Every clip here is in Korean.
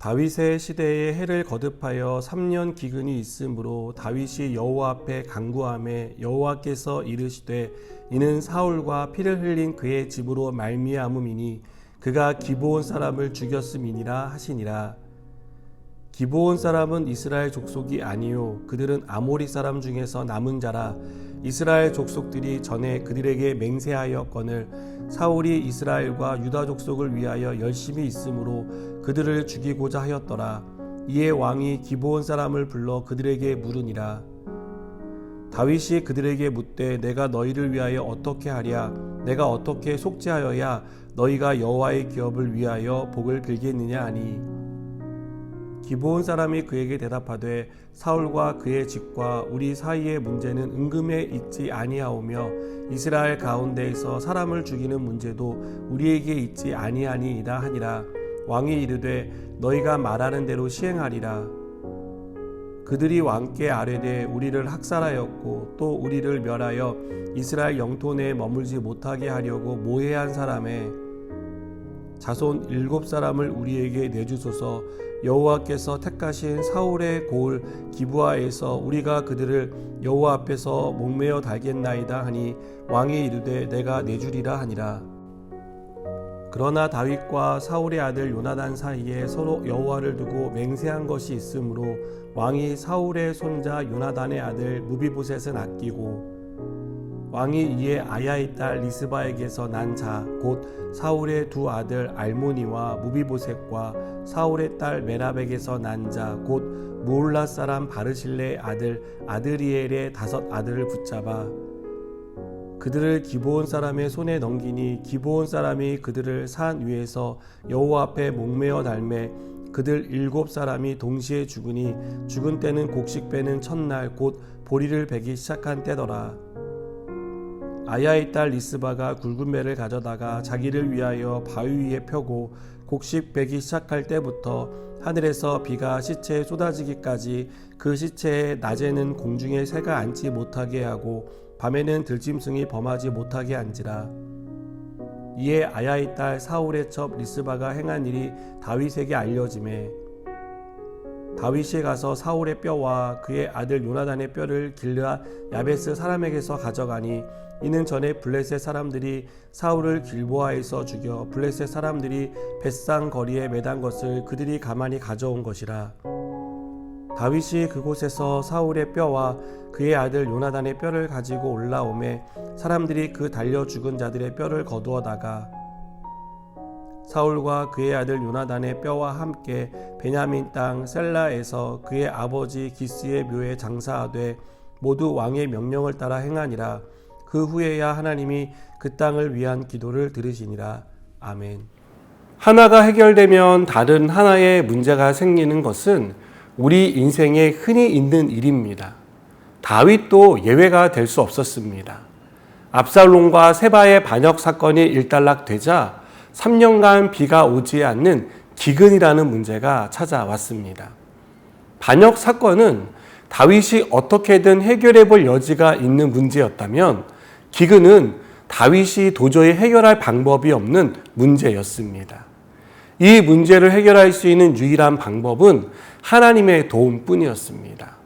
다윗의 시대에 해를 거듭하여 3년 기근이 있으므로 다윗이 여호와 앞에 간구하매 여호와께서 이르시되 이는 사울과 피를 흘린 그의 집으로 말미암음이니 그가 기브온 사람을 죽였음이니라 하시니라. 기브온 사람은 이스라엘 족속이 아니요 그들은 아모리 사람 중에서 남은 자라. 이스라엘 족속들이 전에 그들에게 맹세하였거늘 사울이 이스라엘과 유다 족속을 위하여 열심히 있으므로 그들을 죽이고자 하였더라. 이에 왕이 기브온 사람을 불러 그들에게 물으니라. 다윗이 그들에게 묻되 내가 너희를 위하여 어떻게 하랴? 내가 어떻게 속죄하여야 너희가 여호와의 기업을 위하여 복을 빌겠느냐 하니 기브온 사람이 그에게 대답하되 사울과 그의 집과 우리 사이의 문제는 은금에 있지 아니하오며 이스라엘 가운데에서 사람을 죽이는 문제도 우리에게 있지 아니하니이다 하니라. 왕이 이르되 너희가 말하는 대로 시행하리라. 그들이 왕께 아뢰되 우리를 학살하였고 또 우리를 멸하여 이스라엘 영토 내에 머물지 못하게 하려고 모해한 사람의 자손 7사람을 우리에게 내주소서. 여호와께서 택하신 사울의 고을 기브아에서 우리가 그들을 여호와 앞에서 목매어 달겠나이다 하니 왕이 이르되 내가 내주리라 하니라. 그러나 다윗과 사울의 아들 요나단 사이에 서로 여호와를 두고 맹세한 것이 있으므로 왕이 사울의 손자 요나단의 아들 무비보셋은 아끼고 왕이 이에 아야의 딸 리스바에게서 난 자 곧 사울의 두 아들 알모니와 무비보셋과 사울의 딸 메랍에게서 난 자 곧 무올라 사람 바르실레의 아들 아드리엘의 5 아들을 붙잡아 그들을 기브온 사람의 손에 넘기니 기브온 사람이 그들을 산 위에서 여호와 앞에 목매어 달매 그들 7사람이 동시에 죽으니 죽은 때는 곡식 빼는 첫날 곧 보리를 베기 시작한 때더라. 아야의 딸 리스바가 굵은 매를 가져다가 자기를 위하여 바위 위에 펴고 곡식 베기 시작할 때부터 하늘에서 비가 시체에 쏟아지기까지 그 시체에 낮에는 공중에 새가 앉지 못하게 하고 밤에는 들짐승이 범하지 못하게 한지라. 이에 아야의 딸 사울의 첩 리스바가 행한 일이 다윗에게 알려지매 다윗이 가서 사울의 뼈와 그의 아들 요나단의 뼈를 길르앗 야베스 사람에게서 가져가니 이는 전에 블레셋 사람들이 사울을 길보아에서 죽여 블레셋 사람들이 벳상 거리에 매단 것을 그들이 가만히 가져온 것이라. 다윗이 그곳에서 사울의 뼈와 그의 아들 요나단의 뼈를 가지고 올라오매 사람들이 그 달려 죽은 자들의 뼈를 거두어다가 사울과 그의 아들 요나단의 뼈와 함께 베냐민 땅 셀라에서 그의 아버지 기스의 묘에 장사하되 모두 왕의 명령을 따라 행하니라. 그 후에야 하나님이 그 땅을 위한 기도를 들으시니라. 아멘. 하나가 해결되면 다른 하나의 문제가 생기는 것은 우리 인생에 흔히 있는 일입니다. 다윗도 예외가 될 수 없었습니다. 압살롬과 세바의 반역 사건이 일단락되자 3년간 비가 오지 않는 기근이라는 문제가 찾아왔습니다. 반역 사건은 다윗이 어떻게든 해결해 볼 여지가 있는 문제였다면 기근은 다윗이 도저히 해결할 방법이 없는 문제였습니다. 이 문제를 해결할 수 있는 유일한 방법은 하나님의 도움뿐이었습니다.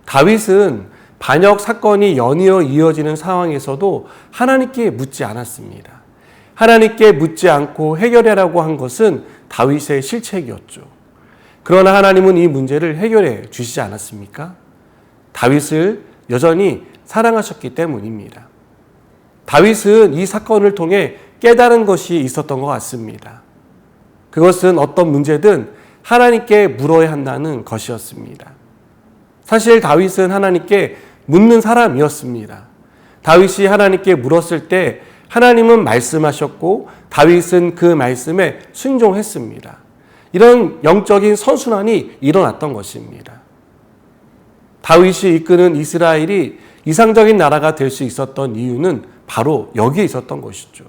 다윗은 반역 사건이 연이어 이어지는 상황에서도 하나님께 묻지 않았습니다. 하나님께 묻지 않고 해결하라고 한 것은 다윗의 실책이었죠. 그러나 하나님은 이 문제를 해결해 주시지 않았습니까? 다윗을 여전히 사랑하셨기 때문입니다. 다윗은 이 사건을 통해 깨달은 것이 있었던 것 같습니다. 그것은 어떤 문제든 하나님께 물어야 한다는 것이었습니다. 사실 다윗은 하나님께 묻는 사람이었습니다. 다윗이 하나님께 물었을 때 하나님은 말씀하셨고 다윗은 그 말씀에 순종했습니다. 이런 영적인 선순환이 일어났던 것입니다. 다윗이 이끄는 이스라엘이 이상적인 나라가 될 수 있었던 이유는 바로 여기에 있었던 것이죠.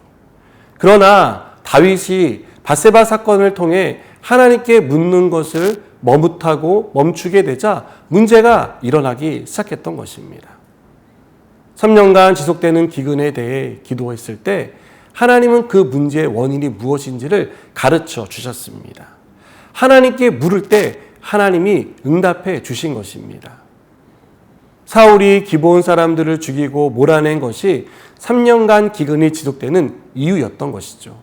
그러나 다윗이 밧세바 사건을 통해 하나님께 묻는 것을 머뭇하고 멈추게 되자 문제가 일어나기 시작했던 것입니다. 3년간 지속되는 기근에 대해 기도했을 때 하나님은 그 문제의 원인이 무엇인지를 가르쳐 주셨습니다. 하나님께 물을 때 하나님이 응답해 주신 것입니다. 사울이 기브온 사람들을 죽이고 몰아낸 것이 3년간 기근이 지속되는 이유였던 것이죠.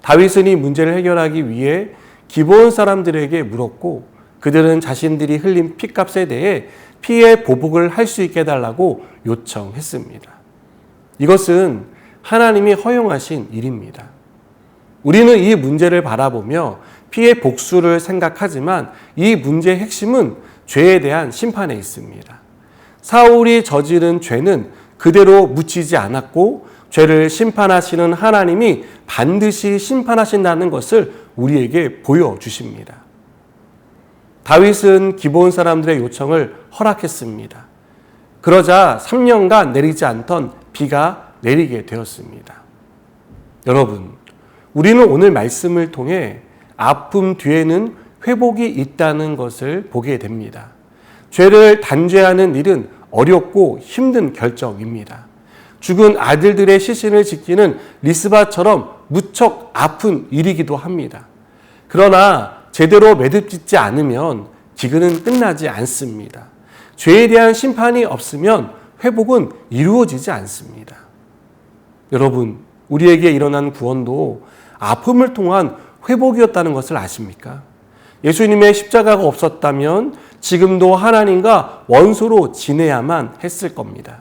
다윗은 이 문제를 해결하기 위해 기브온 사람들에게 물었고 그들은 자신들이 흘린 피값에 대해 피의 보복을 할 수 있게 해달라고 요청했습니다. 이것은 하나님이 허용하신 일입니다. 우리는 이 문제를 바라보며 피의 복수를 생각하지만 이 문제의 핵심은 죄에 대한 심판에 있습니다. 사울이 저지른 죄는 그대로 묻히지 않았고 죄를 심판하시는 하나님이 반드시 심판하신다는 것을 우리에게 보여주십니다. 다윗은 기브온 사람들의 요청을 허락했습니다. 그러자 3년간 내리지 않던 비가 내리게 되었습니다. 여러분, 우리는 오늘 말씀을 통해 아픔 뒤에는 회복이 있다는 것을 보게 됩니다. 죄를 단죄하는 일은 어렵고 힘든 결정입니다. 죽은 아들들의 시신을 지키는 리스바처럼 무척 아픈 일이기도 합니다. 그러나 제대로 매듭짓지 않으면 기근은 끝나지 않습니다. 죄에 대한 심판이 없으면 회복은 이루어지지 않습니다. 여러분, 우리에게 일어난 구원도 아픔을 통한 회복이었다는 것을 아십니까? 예수님의 십자가가 없었다면 지금도 하나님과 원수로 지내야만 했을 겁니다.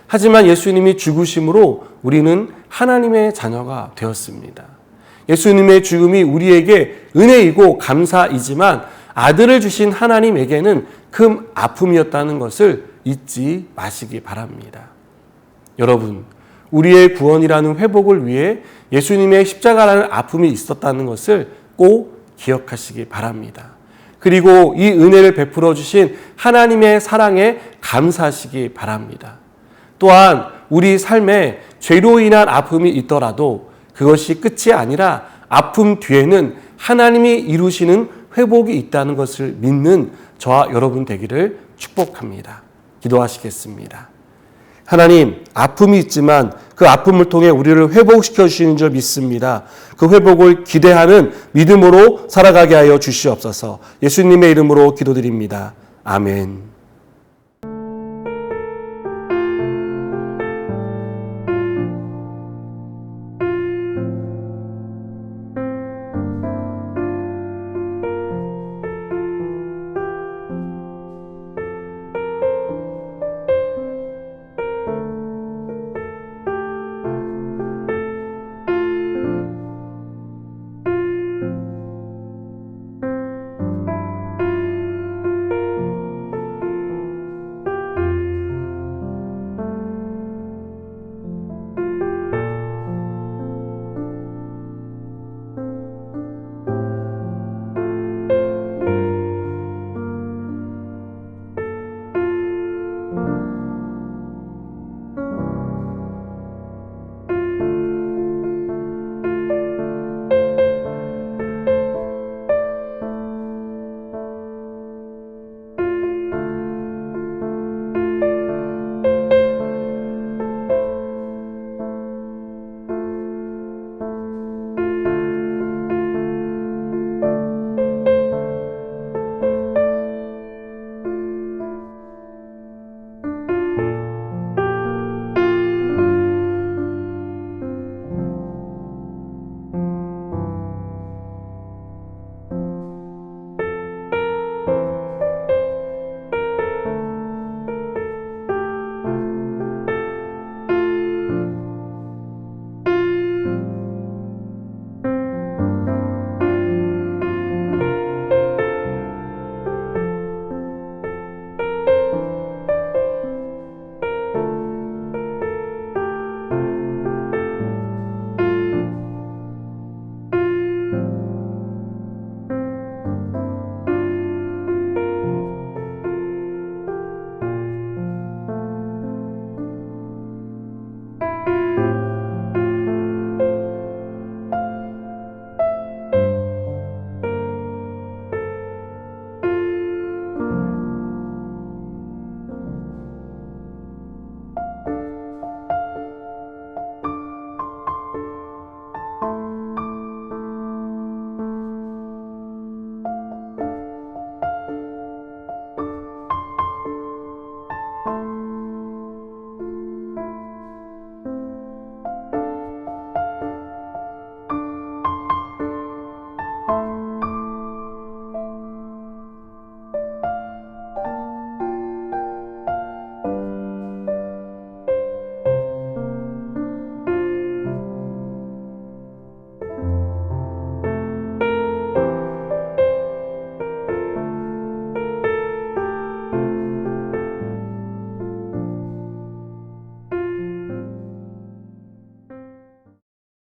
하지만 예수님이 죽으심으로 우리는 하나님의 자녀가 되었습니다. 예수님의 죽음이 우리에게 은혜이고 감사이지만 아들을 주신 하나님에게는 큰 아픔이었다는 것을 잊지 마시기 바랍니다. 여러분, 우리의 구원이라는 회복을 위해 예수님의 십자가라는 아픔이 있었다는 것을 꼭 기억하시기 바랍니다. 그리고 이 은혜를 베풀어 주신 하나님의 사랑에 감사하시기 바랍니다. 또한 우리 삶에 죄로 인한 아픔이 있더라도 그것이 끝이 아니라 아픔 뒤에는 하나님이 이루시는 회복이 있다는 것을 믿는 저와 여러분 되기를 축복합니다. 기도하시겠습니다. 하나님, 아픔이 있지만 그 아픔을 통해 우리를 회복시켜 주시는 줄 믿습니다. 그 회복을 기대하는 믿음으로 살아가게 하여 주시옵소서. 예수님의 이름으로 기도드립니다. 아멘.